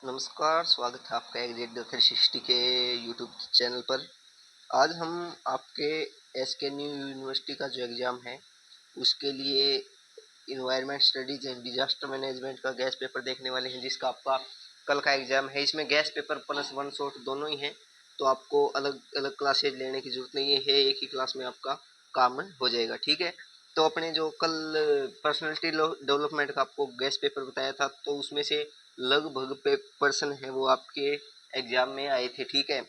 नमस्कार, स्वागत है आपका एग्जैक्ट 360 के यूट्यूब चैनल पर। आज हम आपके एसके यूनिवर्सिटी का जो एग्ज़ाम है उसके लिए environment studies and disaster management का गैस पेपर देखने वाले हैं, जिसका आपका कल का एग्ज़ाम है। इसमें gas paper plus one shot दोनों ही हैं, तो आपको अलग अलग क्लासेज लेने की ज़रूरत नहीं है, एक ही क्लास में आपका काम हो जाएगा। ठीक है, तो अपने जो कल पर्सनैलिटी डेवलपमेंट का आपको गैस पेपर बताया था, तो उसमें से लगभग पर्सन है वो आपके एग्ज़ाम में आए थे। ठीक है,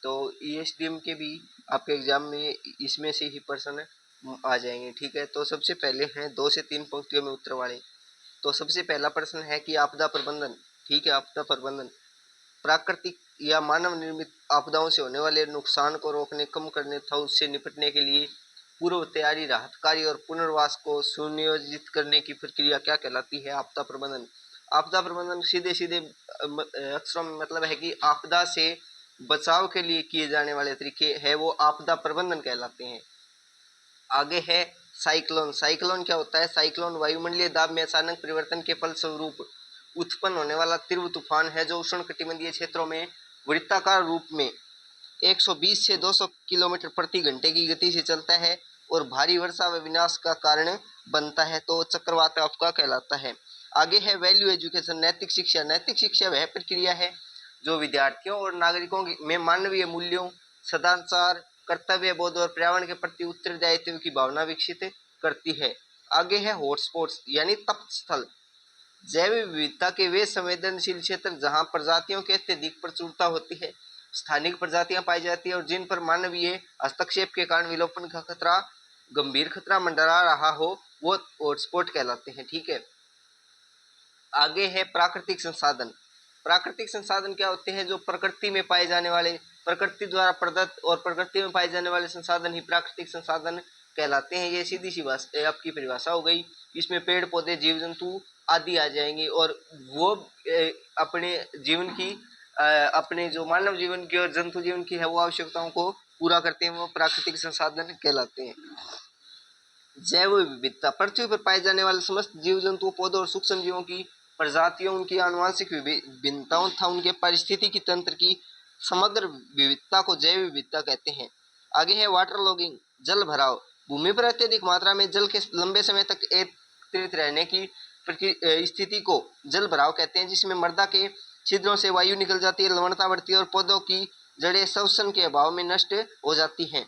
तो ईएसडीएम के भी आपके एग्ज़ाम में इसमें से ही पर्सन आ जाएंगे। ठीक है, तो सबसे पहले हैं 2 से 3 पंक्तियों में उत्तर वाले। तो सबसे पहला प्रश्न है कि आपदा प्रबंधन। ठीक है, आपदा प्रबंधन प्राकृतिक या मानव निर्मित आपदाओं से होने वाले नुकसान को रोकने, कम करने तथा उससे निपटने के लिए पूर्व तैयारी, राहत कार्य और पुनर्वास को सुनियोजित करने की प्रक्रिया क्या कहलाती है? आपदा प्रबंधन। आपदा प्रबंधन सीधे सीधे अक्षरों में मतलब है कि आपदा से बचाव के लिए किए जाने वाले तरीके है वो आपदा प्रबंधन कहलाते हैं। आगे है साइक्लोन। साइक्लोन क्या होता है? साइक्लोन वायुमंडलीय दाब में अचानक परिवर्तन के फलस्वरूप उत्पन्न होने वाला तीव्र तूफान है, जो उष्णकटिबंधीय क्षेत्रों में वृत्ताकार रूप में 120 से 200 किलोमीटर प्रति घंटे की गति से चलता है और भारी वर्षा व विनाश का कारण बनता है, तो चक्रवात आपका कहलाता है। आगे है वैल्यू एजुकेशन, नैतिक शिक्षा। नैतिक शिक्षा वह प्रक्रिया है जो विद्यार्थियों और नागरिकों में मानवीय मूल्यों, सदाचार, कर्तव्य बोध और पर्यावरण के प्रति उत्तरदायित्व की भावना विकसित करती है। आगे है हॉटस्पॉट्स यानी तप्त स्थल। जैव विविधता के वे संवेदनशील क्षेत्र जहां प्रजातियों की अत्यधिक प्रचुरता होती है, स्थानिक प्रजातियां पाई जाती है और जिन पर मानवीय हस्तक्षेप के कारण विलोपन का खतरा, गंभीर खतरा मंडरा रहा हो, वो हॉटस्पॉट कहलाते हैं। ठीक है, आगे है प्राकृतिक संसाधन। प्राकृतिक संसाधन क्या होते हैं? जो प्रकृति में पाए जाने वाले, प्रकृति द्वारा प्रदत्त और प्रकृति में पाए जाने वाले संसाधन ही प्राकृतिक संसाधन कहलाते हैं। ये सीधी सी आपकी परिभाषा हो गई। इसमें पेड़ पौधे, जीव जंतु आदि आ जाएंगे और वो अपने जीवन की अपने जो मानव जीवन की और जंतु जीवन की है वो आवश्यकताओं को पूरा करते हैं, वो प्राकृतिक संसाधन कहलाते हैं। जैव विविधता पृथ्वी पर पाए जाने वाले समस्त जीव जंतुओं, पौधों और सूक्ष्म जीवों की प्रजातियों, उनकी आनुवंशिक विभिन्नताओं तथा उनके पारिस्थितिकी तंत्र की समग्र विविधता को जैव विविधता कहते हैं। आगे है वाटर लॉगिंग, जल भराव। भूमि पर अत्यधिक मात्रा में जल के लंबे समय तक एकत्रित रहने की स्थिति को जल भराव कहते हैं, जिसमें मृदा के छिद्रों से वायु निकल जाती है, लवणता बढ़ती है और पौधों की जड़ें श्वसन के अभाव में नष्ट हो जाती हैं,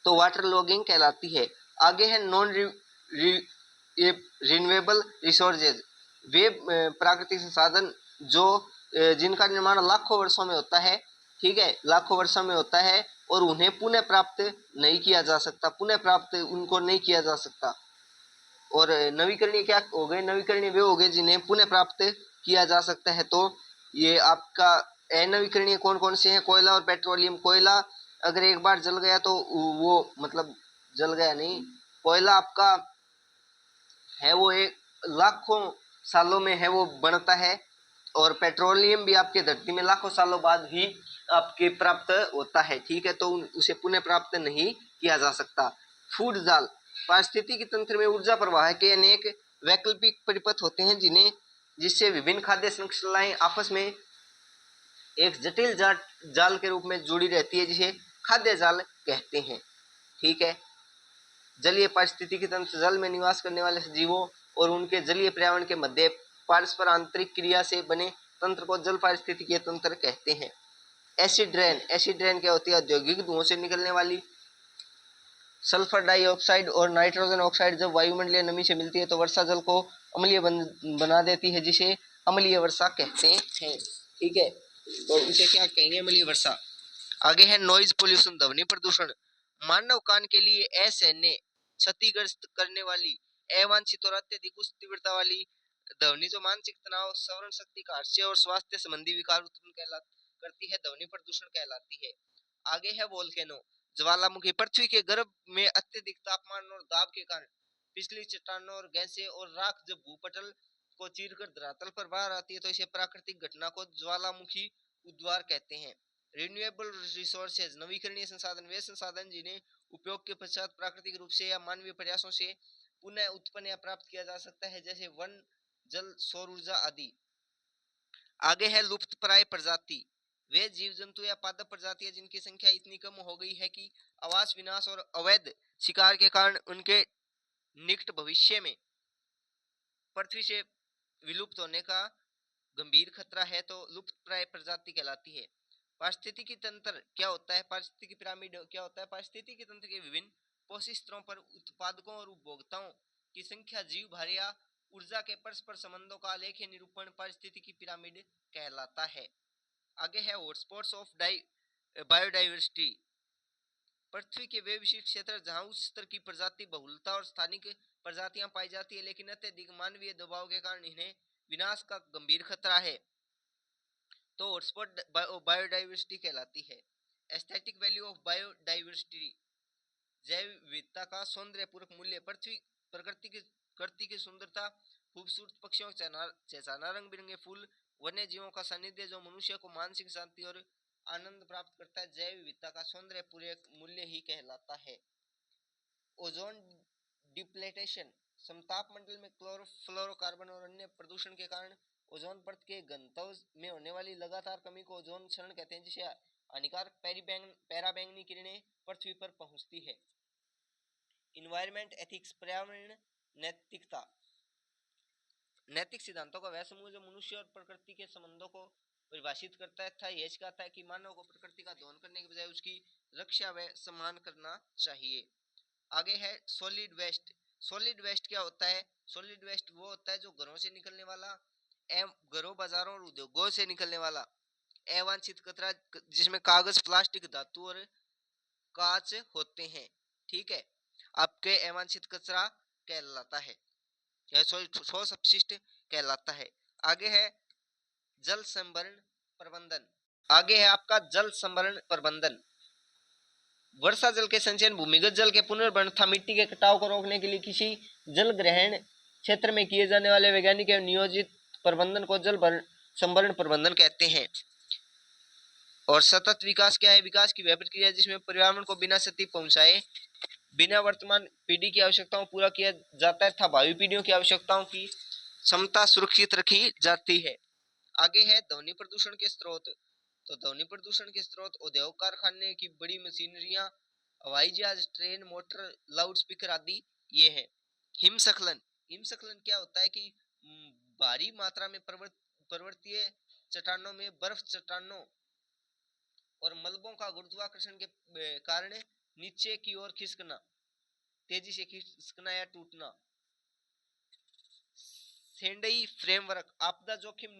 तो वाटर लॉगिंग कहलाती है। आगे है नॉन रिन्यूएबल रिसोर्सेज, वे प्राकृतिक संसाधन जो जिनका निर्माण लाखों वर्षों में होता है। ठीक है, लाखों वर्षों में होता है और उन्हें पुनः प्राप्त नहीं किया जा सकता, पुनः प्राप्त उनको नहीं किया जा सकता। और नवीकरणीय क्या हो गए? नवीकरणीय वे हो गए जिन्हें पुनः प्राप्त किया जा सकता है। तो ये आपका अनवीकरणीय कौन कौन से हैं? कोयला और पेट्रोलियम। कोयला अगर एक बार जल गया तो वो मतलब जल गया नहीं, कोयला आपका है वो एक लाखों सालों में है वो बनता है और पेट्रोलियम भी आपके धरती में लाखों सालों बाद ही आपके प्राप्त होता है। ठीक है, तो उसे पुनः प्राप्त नहीं किया जा सकता। फूड जाल, पारिस्थितिकी तंत्र में ऊर्जा प्रवाह के अनेक वैकल्पिक परिपथ होते हैं, जिन्हें जिससे विभिन्न खाद्य श्रृंखलाएं आपस में एक जटिल जाल के रूप में जुड़ी रहती है, जिसे खाद्य जाल कहते हैं। ठीक है, जलीय पारिस्थितिकी तंत्र, जल में निवास करने वाले जीवों और उनके जलीय पर्यावरण के मध्य परस्पर आंतरिक क्रिया से बने तंत्र को जल पारिस्थितिकीय तंत्र कहते हैं। एसिड रेन, एसिड रेन क्या होती है? औद्योगिक धुओं से निकलने वाली सल्फर डाइऑक्साइड और नाइट्रोजन ऑक्साइड जब वायुमंडलीय नमी से मिलती है तो वर्षा जल को अम्लीय बना देती है, जिसे अम्लीय वर्षा कहते हैं। ठीक है, तो इसे क्या कहेंगे? अम्लीय वर्षा। आगे है नॉइज पोल्यूशन, ध्वनि प्रदूषण। मानव कान के लिए असहनीय, क्षतिग्रस्त करने वाली, अवांछित और अत्यधिक उच्च तीव्रता वाली ध्वनि जो मानसिक तनाव, श्रवण शक्ति का हास्य और स्वास्थ्य संबंधी विकार उत्पन्न करती है, ध्वनि प्रदूषण कहलाती है। आगे है वोल्केनो, ज्वालामुखी। पृथ्वी के गर्भ में अत्यधिक तापमान और दाब के कारण पिछली चट्टानों और गैसें और राख जब भूपटल को चीरकर धरातल पर बाहर आती है तो इसे प्राकृतिक घटना को ज्वालामुखी उद्वार कहते हैं। रिन्यूएबल रिसोर्सेज, नवीकरणीय संसाधन, वे संसाधन जिन्हें उपयोग के पश्चात प्राकृतिक रूप से या मानवीय प्रयासों से पुनः उत्पन्न या प्राप्त किया जा सकता है, जैसे वन, जल, सौर ऊर्जा आदि। आगे है लुप्तप्राय प्रजाति, वे जीव जंतु या पादप प्रजातियां जिनकी संख्या इतनी कम हो गई है कि आवास विनाश और अवैध शिकार के कारण उनके निकट भविष्य में पृथ्वी से विलुप्त होने का गंभीर खतरा है, तो लुप्तप्राय प्रजाति कहलाती है। पारिस्थितिकी तंत्र क्या होता है? पारिस्थितिकी पिरामिड क्या होता है? पारिस्थितिकी तंत्र के विभिन्न पोषक स्तरों पर उत्पादकों और उपभोक्ताओं की संख्या, जीव भार या ऊर्जा के परस्पर संबंधों का आलेखीय निरूपण पारिस्थितिकी पिरामिड कहलाता है। आगे है हॉटस्पॉट्स ऑफ बायोडाइवर्सिटी, पृथ्वी के वे विशिष्ट क्षेत्र जहां उच्च स्तर की प्रजाति बहुलता और स्थानिक प्रजातियां पाई जाती है, लेकिन अत्यधिक मानवीय दबाव के कारण इन्हें विनाश का गंभीर खतरा है, तो हॉटस्पॉट बायोडाइवर्सिटी कहलाती है। एस्थेटिक वैल्यू ऑफ बायोडाइवर्सिटी, जैव विविधता का सौंदर्यपूर्वक मूल्य, पृथ्वी प्रकृति की सुंदरता, खूबसूरत पक्षियों चहचहाना रंग बिरंगे फूल, वन्य जीवों का सानिध्य जो मनुष्य को मानसिक शांति और आनंद प्राप्त करता है, जैव विविधता का सौंदर्यपूर्वक मूल्य ही कहलाता है। ओजोन डिप्लेटेशन, समताप मंडल में क्लोरोफ्लोरोकार्बन और अन्य प्रदूषण के कारण ओजोन परत के घनत्व में होने वाली लगातार कमी को ओजोन क्षरण कहते हैं, जिसे हानिकारक पैराबैंगनी किरणें पृथ्वी पर पहुंचती है। इन्वायरमेंट एथिक्स, पर्यावरण नैतिकता, नैतिक सिद्धांतों का वह समूह जो मनुष्य और प्रकृति के संबंधों को परिभाषित करता है तथा यह कहता है कि मानव को प्रकृति का दोहन करने के बजाय उसकी रक्षा व सम्मान करना चाहिए। आगे है सॉलिड वेस्ट। सॉलिड वेस्ट क्या होता है? सॉलिड वेस्ट वो होता है जो घरों से निकलने वाला, घरों, बाजारों और उद्योगों से निकलने वाला अवांछित कचरा, जिसमें कागज, प्लास्टिक, धातु और कांच होते हैं। ठीक है, आपके अवांछित कचरा कहलाता है, ठोस अपशिष्ट कहलाता है। आगे है जल संभरण प्रबंधन। आगे है आपका जल संभरण प्रबंधन। वर्षा जल के संचयन, भूमिगत जल के पुनर्भरण तथा मिट्टी के कटाव को रोकने के लिए किसी जल ग्रहण क्षेत्र में किए जाने वाले वैज्ञानिक एवं नियोजित प्रबंधन को जल संभरण प्रबंधन कहते हैं। और सतत विकास क्या है? विकास की वह प्रक्रिया जिसमें पर्यावरण को बिना क्षति पहुंचाए, बिना वर्तमान पीढ़ी की आवश्यकताओं पूरा किया जाता है तथा भावी पीढ़ियों की आवश्यकताओं की क्षमता सुरक्षित रखी जाती है। आगे है ध्वनि प्रदूषण के स्रोत। तो ध्वनि प्रदूषण के स्रोत उद्योग कारखाने की बड़ी मशीनरियां, हवाई जहाज, ट्रेन, मोटर, लाउड स्पीकर आदि ये है। हिमस्खलन, हिमस्खलन क्या होता है कि भारी मात्रा में पर्वतीय चट्टानों में बर्फ, चट्टानों और मलबों का गुरुत्वाकर्षण के कारण नीचे की ओर खिसकना, तेजी से खिसकना या टूटना। सेंडई फ्रेमवर्क, आपदा जोखिम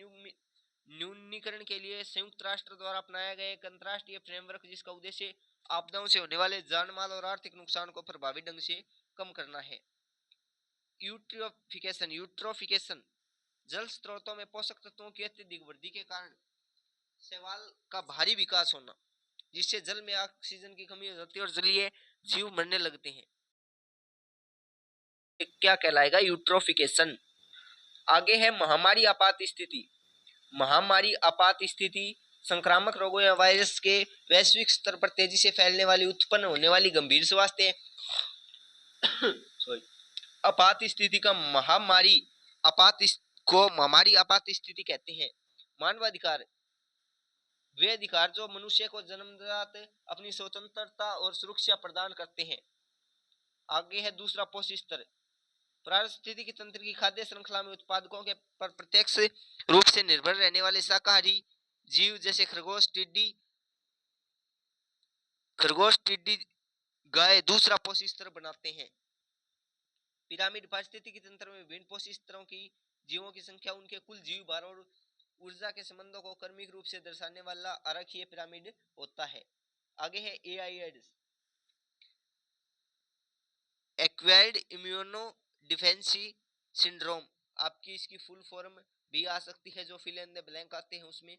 न्यूनीकरण के लिए संयुक्त राष्ट्र द्वारा अपनाया गया एक अंतरराष्ट्रीय फ्रेमवर्क, जिसका उद्देश्य आपदाओं से होने वाले जान माल और आर्थिक नुकसान को प्रभावी ढंग से कम करना है। यूट्रोफिकेशन, यूट्रोफिकेशन जल स्रोतों में पोषक तत्वों की अत्यधिक वृद्धि के कारण शैवाल का भारी विकास होना, जिससे जल में ऑक्सीजन की कमी हो जाती है और जलीय जीव मरने लगते हैं। क्या कहलाएगा? यूट्रोफिकेशन। आगे है महामारी आपात स्थिति। महामारी आपात स्थिति संक्रामक रोगों या वायरस के वैश्विक स्तर पर तेजी से फैलने वाली, उत्पन्न होने वाली गंभीर स्वास्थ्य आपात स्थिति का महामारी आपात स्थिति कहते हैं। मानवाधिकार, वे अधिकार जो मनुष्य को जन्मजात अपनी स्वतंत्रता और सुरक्षा प्रदान करते हैं। आगे है दूसरा पोषक स्तर। पारिस्थितिकी तंत्र की खाद्य श्रृंखला में उत्पादकों के पर प्रत्यक्ष रूप से निर्भर रहने वाले शाकाहारी जीव जैसे खरगोश, टिड्डी, गाय दूसरा पोषक स्तर बनाते हैं। पिरामिड, पारिस्थितिकी तंत्र में विभिन्न पोषक स्तरों की जीवों की संख्या, उनके कुल जीव भार और ऊर्जा के संबंधों को क्रमिक रूप से दर्शाने वाला आरेखीय पिरामिड होता है। आगे है एआईएड्स, एक्वायर्ड इम्यूनो डिफेंसी सिंड्रोम। आपकी इसकी फुल फॉर्म भी आ सकती है, जो फिल इन द ब्लैंक आते हैं उसमें।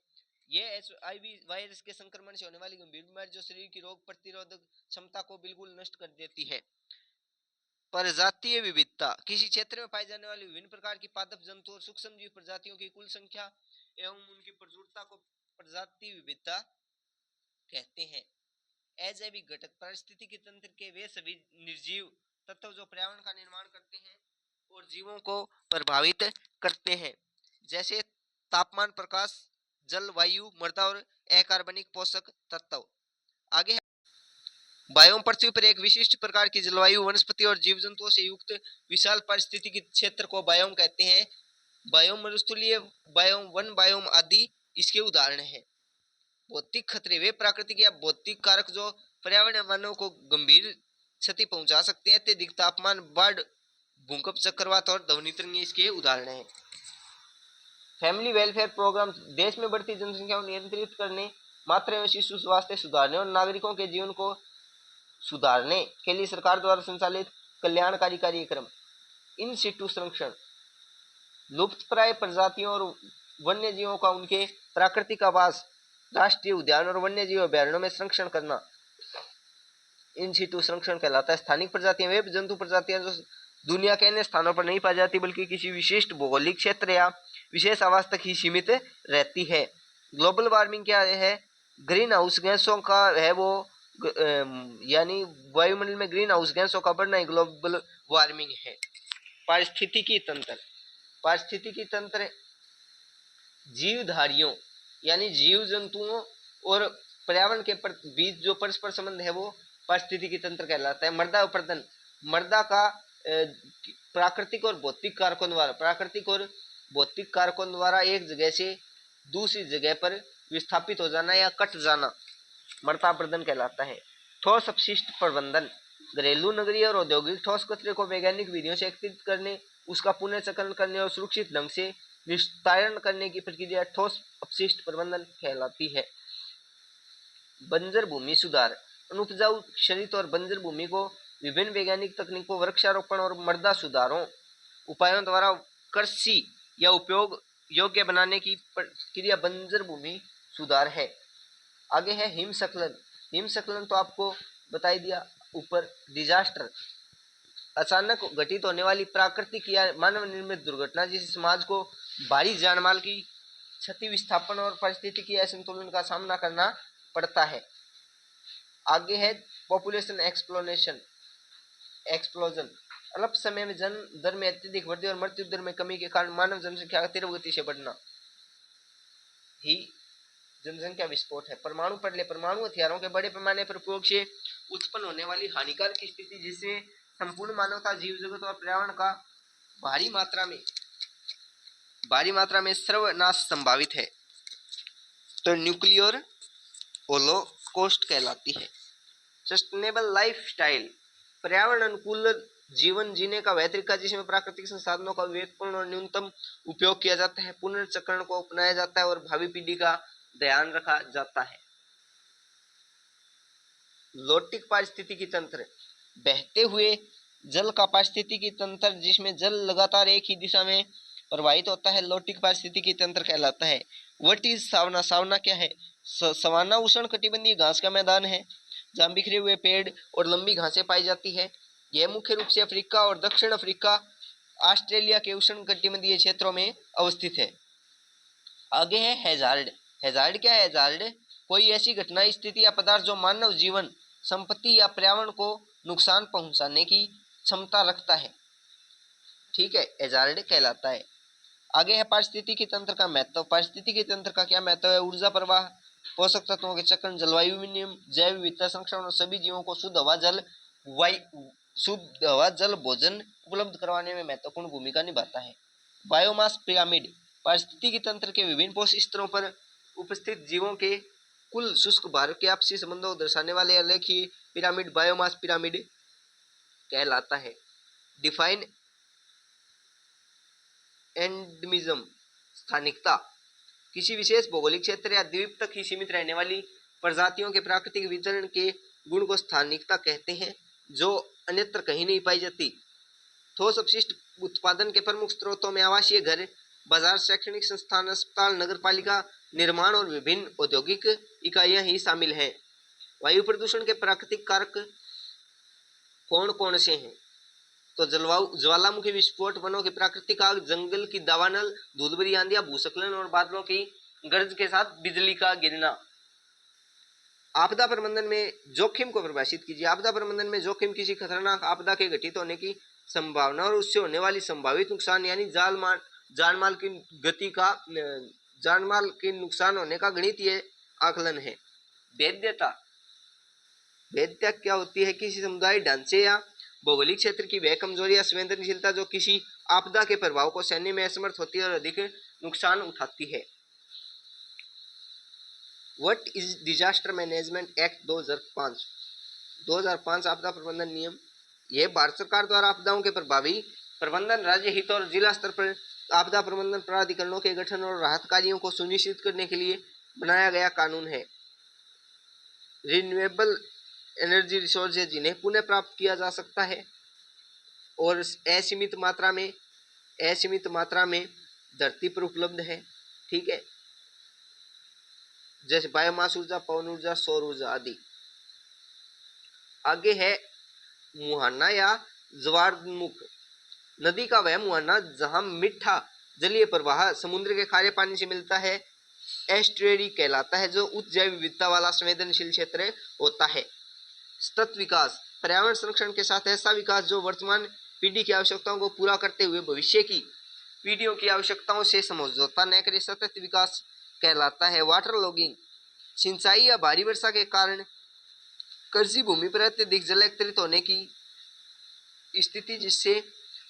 ये एचआईवी वायरस के संक्रमण से होने वाली गंभीर बीमारी जो शरीर की रोग प्रतिरोधक क्षमता को बिल्कुल नष्ट कर देती है। प्रजातीय विविधता, किसी क्षेत्र में पाई जाने वाली विभिन्न प्रकार की पादप, जंतु और सूक्ष्मजीव प्रजातियों की कुल संख्या एवं उनकी प्रचुरता को प्रजातीय विविधता कहते हैं। अजैविक घटक, पारिस्थितिकी तंत्र के वे सभी निर्जीव तत्व जो पर्यावरण का निर्माण करते हैं और जीवों को प्रभावित करते हैं, जैसे तापमान, प्रकाश, जल, वायु, मृदा और अकार्बनिक पोषक तत्व। आगे है बायोम, पृथ्वी पर एक विशिष्ट प्रकार की जलवायु, वनस्पति और जीव जंतुओं से युक्त विशाल पारिस्थितिकी क्षेत्र को बायोम कहते हैं। बायोम मरुस्थलीय बायोम, वन बायोम आदि इसके उदाहरण हैं। भौतिक खतरे वे प्राकृतिक या भौतिक कारक जो पर्यावरण मानव को गंभीर क्षति पहुंचा सकते हैं। अत्यधिक तापमान, बाढ़, भूकंप, चक्रवात और ध्वनि तरंगे इसके उदाहरण हैं। फैमिली वेलफेयर प्रोग्राम देश में बढ़ती जनसंख्या को नियंत्रित करने, मातृ एवं शिशु स्वास्थ्य सुधारने और नागरिकों के जीवन को सुधारने के लिए सरकार द्वारा संचालित कल्याणकारी कार्यक्रम। इन सिटू संरक्षण, लुप्तप्राय प्रजातियों और वन्य जीवों का उनके प्राकृतिक आवास, राष्ट्रीय उद्यान और वन्य जीव अभ्यारण्यों में संरक्षण करना इन सिटू संरक्षण कहलाता है। स्थानिक प्रजातियां वे जंतु प्रजातियां जो दुनिया के अन्य स्थानों पर नहीं पाई जाती बल्कि किसी विशिष्ट भौगोलिक क्षेत्र या विशेष आवास तक ही सीमित रहती है। ग्लोबल वार्मिंग क्या है? ग्रीन हाउस गैसों का है वो यानी वायुमंडल में ग्रीन हाउस गैसों का बढ़ना ही ग्लोबल वार्मिंग है। पारिस्थितिकी तंत्र, पारिस्थितिकी तंत्र जीवधारियों यानी जीव जंतुओं और पर्यावरण के बीच जो परस्पर संबंध है वो पारिस्थितिकी तंत्र कहलाता है। मृदा अपर्दन, मृदा का प्राकृतिक और भौतिक कारकों द्वारा एक जगह से दूसरी जगह पर विस्थापित हो जाना या कट जाना मृदा अपर्दन कहलाता है। ठोस अपशिष्ट प्रबंधन, घरेलू, नगरीय और औद्योगिक ठोस कचरे को वैज्ञानिक विधियों से एकत्रित करने, उसका पुनर्चक्रण करने और सुरक्षित ढंग से निस्तारण करने की प्रक्रिया ठोस अपशिष्ट प्रबंधन कहलाती है। बंजर भूमि सुधार, अनुपजाऊ क्षरित और बंजर भूमि को विभिन्न वैज्ञानिक तकनीकों, वृक्षारोपण और मृदा सुधारों उपायों द्वारा कृषि या उपयोग योग्य बनाने की प्रक्रिया बंजर भूमि सुधार है। आगे है हिमस्खलन। हिमस्खलन तो आपको बता ही दिया ऊपर। डिजास्टर, अचानक घटित होने वाली प्राकृतिक या मानव निर्मित दुर्घटना जिससे समाज को भारी जानमाल की क्षति, विस्थापन और परिस्थितिकी असंतुलन का सामना करना पड़ता है। आगे है पॉपुलेशन एक्सप्लोजन, अल्प समय में जन्म दर में अत्यधिक वृद्धि और मृत्यु दर में कमी के कारण मानव जनसंख्या का तीव्र गति से बढ़ना ही जनसंख्या विस्फोट है। परमाणु प्रलय, परमाणु हथियारों के बड़े पैमाने पर उपयोग से उत्पन्न होने वाली हानिकारक स्थिति जिससे संपूर्ण मानवता, जीव जगत और पर्यावरण का भारी मात्रा में सर्वनाश संभावित है तो न्यूक्लियर होलोकॉस्ट कहलाती है। सस्टेनेबल लाइफस्टाइल, पर्यावरण अनुकूल जीवन जीने का वह तरीका जिसमें प्राकृतिक संसाधनों का विवेकपूर्ण और न्यूनतम उपयोग किया जाता है, पुनर्चक्रण को अपनाया जाता है और भावी पीढ़ी का ध्यान रखा जाता है। लौटिक पारिस्थितिकी तंत्र, बहते हुए जल का पारिस्थितिकी तंत्र जिसमें जल लगातार एक ही दिशा में प्रवाहित होता है लौटिक पारिस्थितिकी तंत्र कहलाता है। व्हाट इज सावना? सावना क्या है? सवाना उष्ण कटिबंधीय घास का मैदान है जहाँ बिखरे हुए पेड़ और लंबी घासें पाई जाती है। यह मुख्य रूप से अफ्रीका और दक्षिण अफ्रीका, ऑस्ट्रेलिया के उष्ण कटिबंधीय क्षेत्रों में अवस्थित है। आगे है हैजार्ड। हैजार्ड क्या है? हैजार्ड कोई ऐसी घटना, स्थिति या पदार्थ जो मानव जीवन, संपत्ति या पर्यावरण को नुकसान पहुंचाने की क्षमता रखता है। ठीक है, हैजार्ड कहलाता है। आगे है पारिस्थितिकी तंत्र का महत्व। पारिस्थितिकी तंत्र का क्या महत्व है? ऊर्जा प्रवाह, पोषक तत्वों के चक्रण, जलवायु विनियमन, जैव विविधता संरक्षण और सभी जीवों को शुद्ध हवा, जल, भोजन उपलब्ध करवाने में महत्वपूर्ण भूमिका निभाता है। बायोमास पिरामिड, पारिस्थितिकी तंत्र के विभिन्न पोषक स्तरों पर उपस्थित जीवों के कुल शुष्क भार के आपसी संबंधों को दर्शाने वाले आलेखीय पिरामिड बायोमास पिरामिड कहलाता है। डिफाइन एंडमिज्म, स्थानिकता, किसी विशेष भौगोलिक क्षेत्र या द्वीप तक ही सीमित रहने वाली प्रजातियों के प्राकृतिक विचरण के गुण को स्थानिकता कहते हैं जो अन्यत्र कहीं नहीं पाई जाती। ठोस अपशिष्ट उत्पादन के प्रमुख स्रोतों में आवासीय घर, बाजार, शैक्षणिक संस्थान, अस्पताल, नगरपालिका निर्माण और विभिन्न औद्योगिक इकाइयां ही शामिल हैं। वायु प्रदूषण के प्राकृतिक कारक कौन कौन से हैं? तो ज्वालामुखी विस्फोट, वनों की प्राकृतिक आग, जंगल की दावानल, धूलभरी आंधियां, भूस्खलन और बादलों की गर्ज के साथ बिजली का गिरना। आपदा प्रबंधन में जोखिम को परिभाषित कीजिए। आपदा प्रबंधन में जोखिम किसी खतरनाक आपदा के घटित होने की संभावना और उससे होने वाली संभावित नुकसान यानी जानमाल की जान माल के नुकसान होने का गणितीय आकलन है। भेद्यता, भेद्यता क्या होती है? किसी समुदाय ढांचे या भौगोलिक क्षेत्र की वह कमजोरी या संवेदनशीलता जो किसी आपदा के प्रभाव को सहने में असमर्थ होती है और अधिक नुकसान उठाती है। What is disaster management act 2005? 2005 आपदा प्रबंधन नियम, यह भारत सरकार द्वारा आपदाओं के प्रभावी प्रबंधन, राज्य हित और जिला स्तर पर आपदा प्रबंधन प्राधिकरणों के गठन और राहत कार्यों को सुनिश्चित करने के लिए बनाया गया कानून है। रिन्यूएबल एनर्जी रिसोर्सेज जिन्हें पुनः प्राप्त किया जा सकता है और असीमित मात्रा में धरती पर उपलब्ध है, ठीक है, जैसे बायोमास ऊर्जा, पवन ऊर्जा, सौर ऊर्जा आदि। आगे है मुहाना या ज्वारमुख, नदी का वह मुहाना जहां मीठा जलीय प्रवाह समुद्र के खारे पानी से मिलता है एस्ट्रेरी कहलाता है, जो उच्च जैव विविधता वाला संवेदनशील क्षेत्र होता है। सतत विकास, पर्यावरण संरक्षण के साथ ऐसा विकास जो वर्तमान पीढ़ी की आवश्यकताओं को पूरा करते हुए भविष्य की पीढ़ियों की आवश्यकताओं से समझौता न करे, सतत विकास कहलाता है। वाटर लॉगिंग, सिंचाई या भारी वर्षा के कारण कृषि भूमि पर अत्यधिक जल एकत्रित होने की स्थिति, जिससे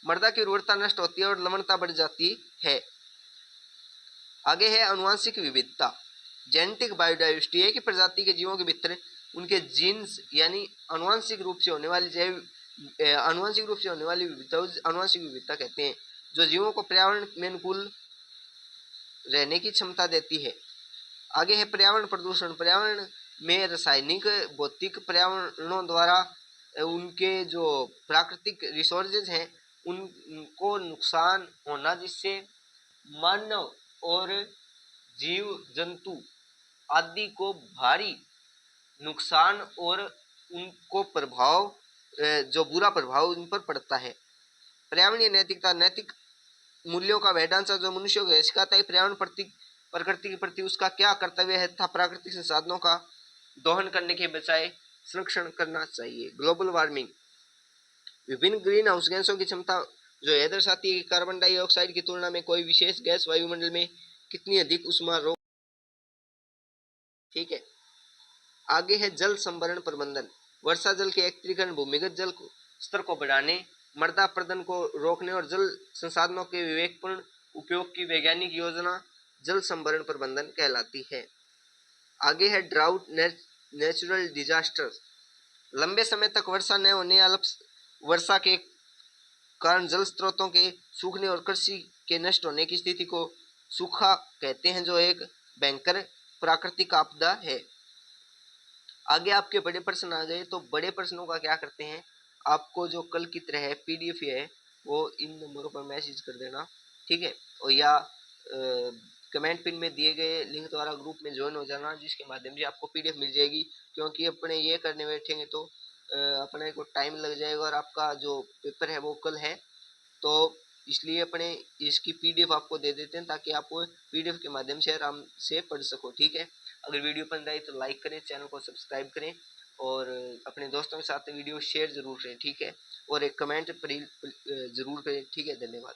मृदा की उर्वरता नष्ट होती है और लवणता बढ़ जाती है। आगे है अनुवांशिक विविधता, जेनेटिक बायोडाइवर्सिटी, एक ही प्रजाति के जीवों के भीतर उनके जीन्स यानी अनुवांशिक रूप से होने वाली विविधता, अनुवांशिक विविधता कहते हैं, जो जीवों को पर्यावरण में अनुकूल रहने की क्षमता देती है। आगे है पर्यावरण प्रदूषण, पर्यावरण में रासायनिक भौतिक पर्यावरणों द्वारा उनके जो प्राकृतिक रिसोर्सेज हैं उनको नुकसान होना, जिससे मानव और जीव जंतु आदि को भारी नुकसान और उनको प्रभाव, जो बुरा प्रभाव उन पर पड़ता है। पर्यावरणीय नैतिकता, नैतिक मूल्यों का वह ढांचा जो मनुष्यों को सिखाता है पर्यावरण प्रकृति के प्रति उसका क्या कर्तव्य है तथा प्राकृतिक संसाधनों का दोहन करने के बजाय संरक्षण करना चाहिए। ग्लोबल वार्मिंग, विभिन्न ग्रीन हाउस गैसों की क्षमता जो यह दर्शाती है कि कार्बन डाइऑक्साइड की तुलना में कोई विशेष गैस वायुमंडल में कितनी अधिक ऊष्मा रोक, ठीक है। आगे है जल संभरण प्रबंधन, वर्षा जल के एकत्रीकरण, भूमिगत जल स्तर को बढ़ाने, मृदा अपरदन को रोकने और जल संसाधनों के विवेकपूर्ण उपयोग की वैज्ञानिक योजना जल संभरण प्रबंधन कहलाती है। आगे है ड्राउट, नेचुरल डिजास्टर, लंबे समय तक वर्षा न होने या अल्प वर्षा के कारण जल स्रोतों के सूखने और कृषि के नष्ट होने की स्थिति को सूखा कहते हैं, जो एक भयंकर प्राकृतिक आपदा है। आगे आपके बड़े प्रश्न आ गए, तो बड़े प्रश्नों का क्या करते हैं, आपको जो कल की तरह है पीडीएफ है वो इन नंबरों पर मैसेज कर देना, ठीक है, और या कमेंट पिन में दिए गए लिंक द्वारा ग्रुप में ज्वाइन हो जाना, जिसके माध्यम से आपको पीडीएफ मिल जाएगी। क्योंकि अपने ये करने बैठेंगे तो अपने को टाइम लग जाएगा और आपका जो पेपर है वो कल है, तो इसलिए अपने इसकी पीडीएफ आपको दे देते हैं ताकि आप पीडीएफ के माध्यम से आराम से पढ़ सको, ठीक है। अगर वीडियो पसंद आई तो लाइक करें, चैनल को सब्सक्राइब करें और अपने दोस्तों के साथ वीडियो शेयर जरूर करें, ठीक है, और एक कमेंट जरूर करें, ठीक है। धन्यवाद।